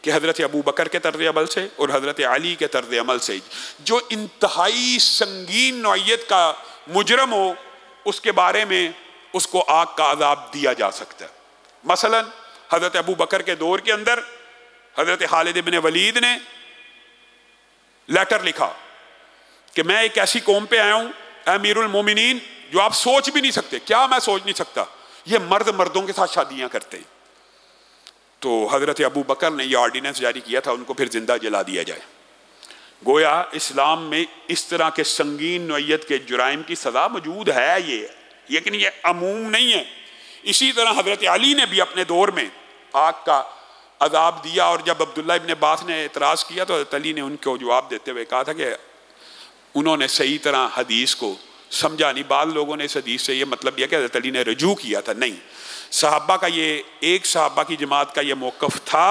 कि हज़रत अबू बकर के तर्ज़ अमल से और हज़रत अली के तर्ज़ अमल से जो इंतहाई संगीन नौइयत का मुजरम हो उसके बारे में उसको आग का अज़ाब दिया जा सकता है। मसलन हज़रत अबू बकर के दौर के अंदर हज़रत खालिद इब्न वलीद ने लेटर लिखा कि मैं एक ऐसी कौम पे आया हूँ अमीरुल मोमिनीन जो आप सोच भी नहीं सकते। क्या मैं सोच नहीं सकता? ये मर्द मर्दों के साथ शादियां करते हैं। तो हज़रत अबू बकर ने यह ऑर्डिनेंस जारी किया था उनको फिर जिंदा जला दिया जाए। गोया इस्लाम में इस तरह के संगीन नौइयत के जुराइम की सज़ा मौजूद है ये, लेकिन ये अमूम नहीं है। इसी तरह हज़रत अली ने भी अपने दौर में आग का अजाब दिया, और जब अब्दुल्ला इब्न अब्बास ने एतराज़ किया तो हज़रत अली ने उनको जवाब देते हुए कहा था कि उन्होंने सही तरह हदीस को समझा नहीं। बाद लोगों ने इस हदीस से ये मतलब दिया कि हज़रत अली ने रजू किया था। नहीं, सहाबा का ये एक सहाबा की जमात का ये मौक़िफ़ था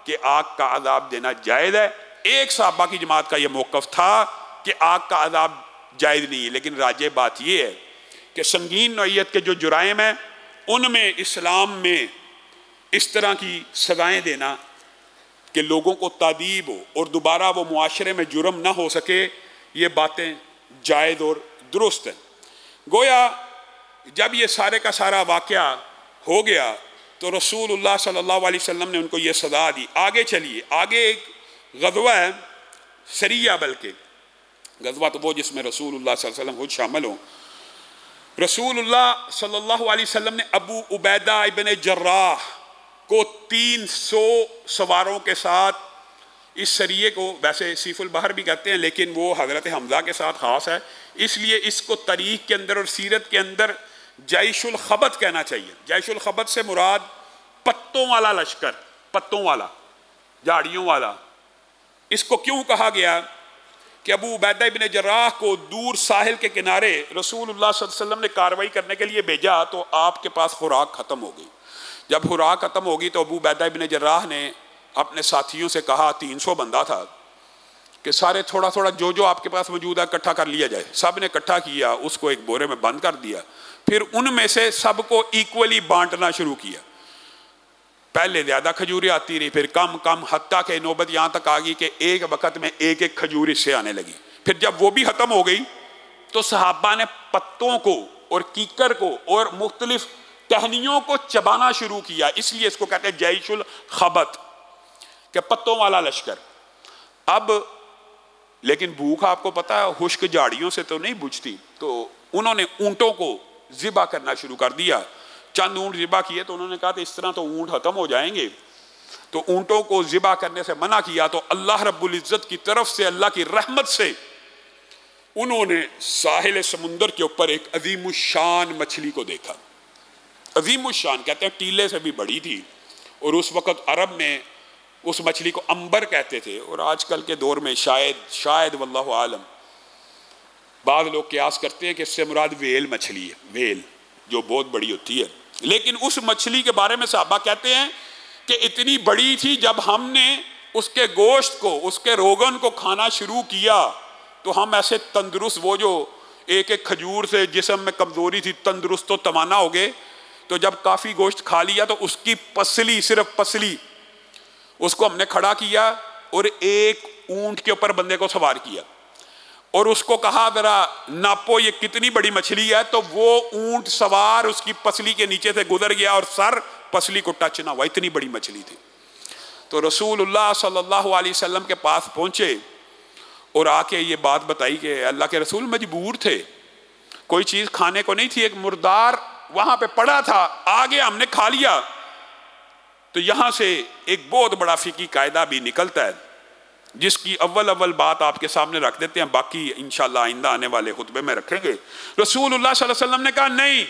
कि आग का अजाब देना जायज़ है, एक सहाबा की जमात का ये मौक़िफ़ था कि आग का अजाब जायज़ नहीं है। लेकिन राजे बात ये है कि संगीन नौइयत के जो जुराइम हैं उनमें इस्लाम में इस तरह की सज़ाएँ देना कि लोगों को तादीब हो और दोबारा वो मुआशरे में जुर्म ना हो सके, ये बातें जायज़ और दुरुस्त है। गोया जब ये सारे का सारा वाक़या हो गया तो रसूलुल्लाह सल्लल्लाहु अलैहि वसल्लम ने उनको ये सज़ा दी। आगे चलिए, आगे एक ग़ज़वा है सरिया, बल्कि ग़ज़वा तो वो जिसमें रसूलुल्लाह सल्लल्लाहु अलैहि वसल्लम खुद शामिल हों। रसूलुल्लाह सल्लल्लाहु अलैहि वसल्लम ने अबू उबैदा इब्न जर्राह को 300 सवारों के साथ इस सरिये को, वैसे सीफुल बहर भी कहते हैं लेकिन वो हज़रत हमज़ा के साथ ख़ास है, इसलिए इसको तारीख़ के अंदर और सीरत के अंदर जैशुल खबत कहना चाहिए। जैशुल खबत से मुराद पत्तों वाला लश्कर, पत्तों वाला, झाड़ियों वाला। इसको क्यों कहा गया कि अबू उबैदा इब्न जर्राह को दूर साहिल के किनारे रसूलुल्लाह सल्लल्लाहु अलैहि वसल्लम ने कार्रवाई करने के लिए भेजा तो आपके पास खुराक ख़त्म हो गई। जब खुराक ख़त्म होगी तो अबू उबैदा इब्न जर्राह ने अपने साथियों से कहा, 300 बंदा था, कि सारे थोड़ा थोड़ा जो जो आपके पास मौजूद है इकट्ठा कर लिया जाए। सब ने इकट्ठा किया, उसको एक बोरे में बंद कर दिया, फिर उनमें से सबको इक्वली बांटना शुरू किया। पहले ज़्यादा खजूरें आती रही, फिर कम कम, हत्ता के नौबत यहाँ तक आ गई कि एक वक्त में एक एक खजूर इससे आने लगी। फिर जब वो भी ख़त्म हो गई तो सहाबा ने पत्तों को और कीकर को और मुख्तलिफ टहनियों को चबाना शुरू किया। इसलिए इसको कहते हैं जैशुल खबत, के पत्तों वाला लश्कर। अब लेकिन भूख आपको पता है खुश्क झाड़ियों से तो नहीं बुझती, तो उन्होंने ऊंटों को ज़िबा करना शुरू कर दिया। चंद ऊंट ज़िबा किए तो उन्होंने कहा कि इस तरह तो ऊंट ख़त्म हो जाएंगे, तो ऊंटों को ज़िबा करने से मना किया। तो अल्लाह रब्बुल इज़्ज़त की तरफ से, अल्लाह की रहमत से, उन्होंने साहिल समुंदर के ऊपर एक अज़ीमुश्शान मछली को देखा। अज़ीमुश्शान कहते हैं टीले से भी बड़ी थी, और उस वक़्त अरब में उस मछली को अंबर कहते थे, और आजकल के दौर में शायद वल्लाहु आलम बाद लोग क़यास करते हैं कि इससे मुराद वेल मछली है, वेल जो बहुत बड़ी होती है। लेकिन उस मछली के बारे में सहाबा कहते हैं कि इतनी बड़ी थी, जब हमने उसके गोश्त को, उसके रोगन को खाना शुरू किया तो हम ऐसे तंदुरुस्त, वो जो एक एक खजूर से जिस्म में कमज़ोरी थी, तंदुरुस्त तो तवाना हो गए। तो जब काफ़ी गोश्त खा लिया तो उसकी पसली, सिर्फ पसली, उसको हमने खड़ा किया और एक ऊंट के ऊपर बंदे को सवार किया और उसको कहा जरा नापो ये कितनी बड़ी मछली है। तो वो ऊंट सवार उसकी पसली के नीचे से गुजर गया और सर पसली को टच ना हुआ, इतनी बड़ी मछली थी। तो रसूलुल्लाह सल्लल्लाहु अलैहि वसल्लम के पास पहुंचे और आके ये बात बताई कि अल्लाह के रसूल मजबूर थे, कोई चीज़ खाने को नहीं थी, एक मुर्दार वहां पे पड़ा था, आगे हमने खा लिया। तो यहां से एक बहुत बड़ा फ़िक़ी कायदा भी निकलता है, जिसकी अव्वल बात आपके सामने रख देते हैं, बाकी इंशाअल्लाह आइंदा आने वाले खुतबे में रखेंगे। रसूलुल्लाह सल्लल्लाहु अलैहि वसल्लम ने कहा नहीं,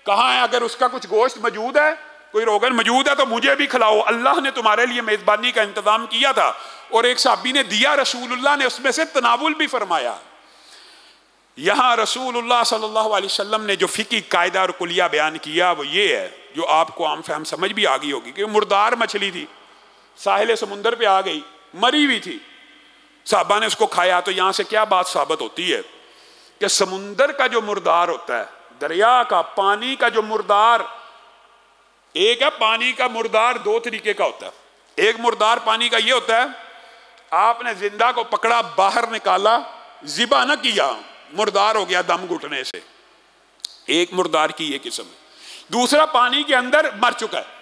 कहाँ है, अगर उसका कुछ गोश्त मौजूद है, कोई रोगन मौजूद है तो मुझे भी खिलाओ, अल्लाह ने तुम्हारे लिए मेज़बानी का इंतज़ाम किया था। और एक साहबी ने दिया, रसूलुल्लाह ने उसमें से तनावुल भी फरमाया। यहाँ रसूलुल्लाह सल्लल्लाहु अलैहि वसल्लम ने जो फ़िक़ी कायदा और कुलिया बयान किया वो ये है, जो आपको आम फहम समझ भी आ गई होगी, कि मुर्दार मछली थी, साहिल समुंदर पे आ गई, मरी हुई थी, साहबा ने उसको खाया। तो यहाँ से क्या बात साबित होती है कि समुंदर का जो मुर्दार होता है, दरिया का, पानी का जो मुर्दार, एक है पानी का मुर्दार दो तरीके का होता है। एक मुर्दार पानी का ये होता है, आपने जिंदा को पकड़ा, बाहर निकाला, जिबा न किया, मुर्दार हो गया दम घुटने से। एक मुर्दार की ये किस्म है। दूसरा पानी के अंदर मर चुका है।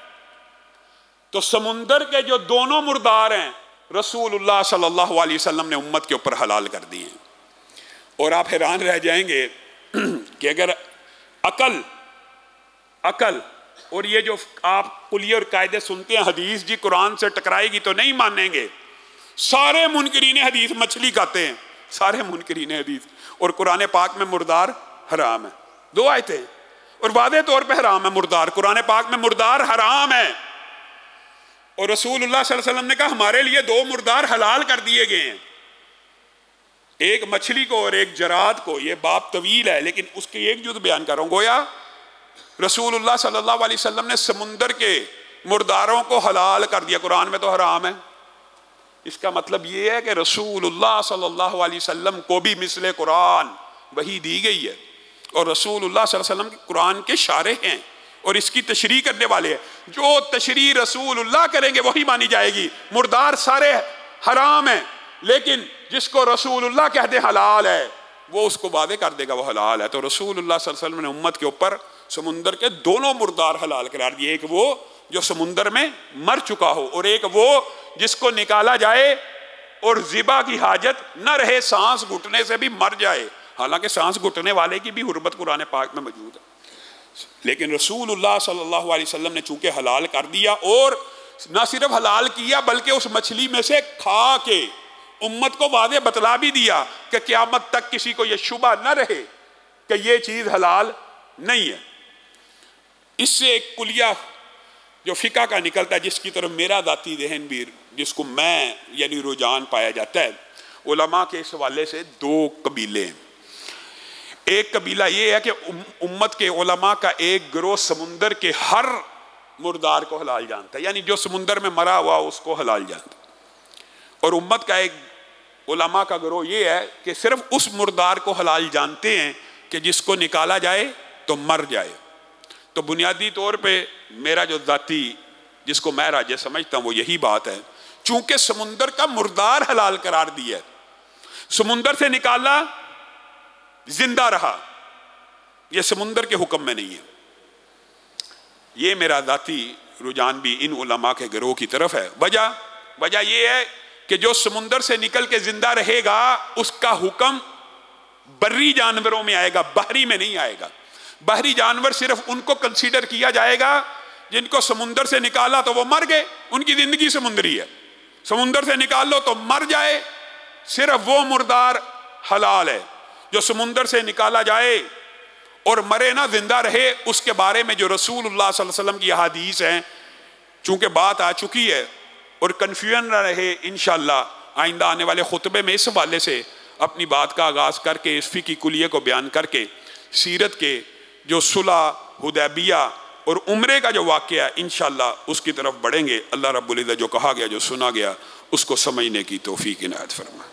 तो समुंदर के जो दोनों मुर्दार हैं रसूलुल्लाह सल्लल्लाहु अलैहि वसल्लम ने उम्मत के ऊपर हलाल कर दिए। और आप हैरान रह जाएंगे कि अगर अकल और ये जो आप कुलिये और कायदे सुनते हैं, हदीस जी कुरान से टकराएगी तो नहीं मानेंगे। सारे मुनकरीन हदीस मछली खाते हैं, सारे मुनकरीन हदीस, और कुरान पाक में मुर्दार हराम है। दो आयतें और वादे तौर पे हराम है मुर्दार, कुरान पाक में मुर्दार हराम है। और रसूलुल्लाह सल्लल्लाहु अलैहि वसल्लम ने कहा हमारे लिए दो मुर्दार हलाल कर दिए गए हैं, एक मछली को और एक जराद को। ये बाप तवील है लेकिन उसकी एक जुज़ बयान कर रहा हूं। गोया रसूलुल्लाह सल्लल्लाहु अलैहि वसल्लम ने समुंदर के मुर्दारों को हलाल कर दिया, कुरान में तो हराम है। इसका मतलब ये है कि रसूलुल्लाह सल्लल्लाहु अलैहि वसल्लम को भी मिसले कुरान वही दी गई है, और रसूलुल्लाह सल्लल्लाहु अलैहि वसल्लम कुरान के शारे हैं और इसकी तशरीह करने वाले हैं। जो तशरीह रसूलुल्लाह करेंगे वही मानी जाएगी। मुर्दार सारे हराम है, लेकिन जिसको रसूलुल्लाह कहते हलाल है वो उसको वादे कर देगा वो हलाल है। तो रसूलुल्लाह सल्लल्लाहु अलैहि वसल्लम ने उम्मत के ऊपर समुंदर के दोनों मुर्दार हलाल करार दिए, एक वो जो समुंदर में मर चुका हो और एक वो जिसको निकाला जाए और ज़िबा की हाजत न रहे, सांस घुटने से भी मर जाए। हालांकि सांस घुटने वाले की भी हुर्मत कुरान पाक में मौजूद है, लेकिन रसूलुल्लाह सल्लल्लाहु अलैहि वसल्लम ने चूंकि हलाल कर दिया, और ना सिर्फ हलाल किया बल्कि उस मछली में से खा के उम्मत को वादे बतला भी दिया कि क़यामत तक किसी को यह शुबा न रहे कि यह चीज़ हलाल नहीं है। इससे एक कुलिया जो फ़िक़्ह का निकलता है, जिसकी तरफ मेरा दाती जहन भी, जिसको मैं यानी रुझान पाया जाता है, उलमा के इस हवाले से दो कबीले हैं। एक कबीला ये है कि उम्मत के उलमा का एक गिरोह समुंदर के हर मुर्दार को हलाल जानता है, यानी जो समुंदर में मरा हुआ उसको हलाल जानता है। और उम्मत का एक उलमा का गिरोह ये है कि सिर्फ उस मुर्दार को हलाल जानते हैं कि जिसको निकाला जाए तो मर जाए। तो बुनियादी तौर पे मेरा जो जाती जिसको मैं राजे समझता हूँ वो यही बात है, चूंकि समुंदर का मुर्दार हलाल करार दिया, समुंदर से निकाला जिंदा रहा, यह समुंदर के हुक्म में नहीं है। ये मेरा जाती रुझान भी इन उलमा के गिरोह की तरफ है। वजह यह है कि जो समुंदर से निकल के जिंदा रहेगा उसका हुक्म बर्री जानवरों में आएगा, बहरी में नहीं आएगा। बहरी जानवर सिर्फ उनको कंसीडर किया जाएगा जिनको समुंदर से निकाला तो वो मर गए, उनकी जिंदगी समुंदरी है। समुंदर से निकाल लो तो मर जाए, सिर्फ वो मुर्दार हलाल है। जो समुंदर से निकाला जाए और मरे ना जिंदा रहे, उसके बारे में जो रसूलुल्लाह सल्लल्लाहु अलैहि वसल्लम की हदीस हैं, चूंकि बात आ चुकी है और कन्फ्यूजन ना रहे, इंशाअल्लाह आइंदा आने वाले खुतबे में इस हवाले से अपनी बात का आगाज़ करके इस फ़िक़्ही कुलिये को बयान करके सीरत के जो सुलह हुदैबिया और उम्रे का जो वाक़या इंशाअल्लाह उसकी तरफ बढ़ेंगे। अल्लाह रब्बुल इज़्ज़त जो कहा गया, जो सुना गया, उसको समझने की तौफ़ीक़ इनायत फरमाए।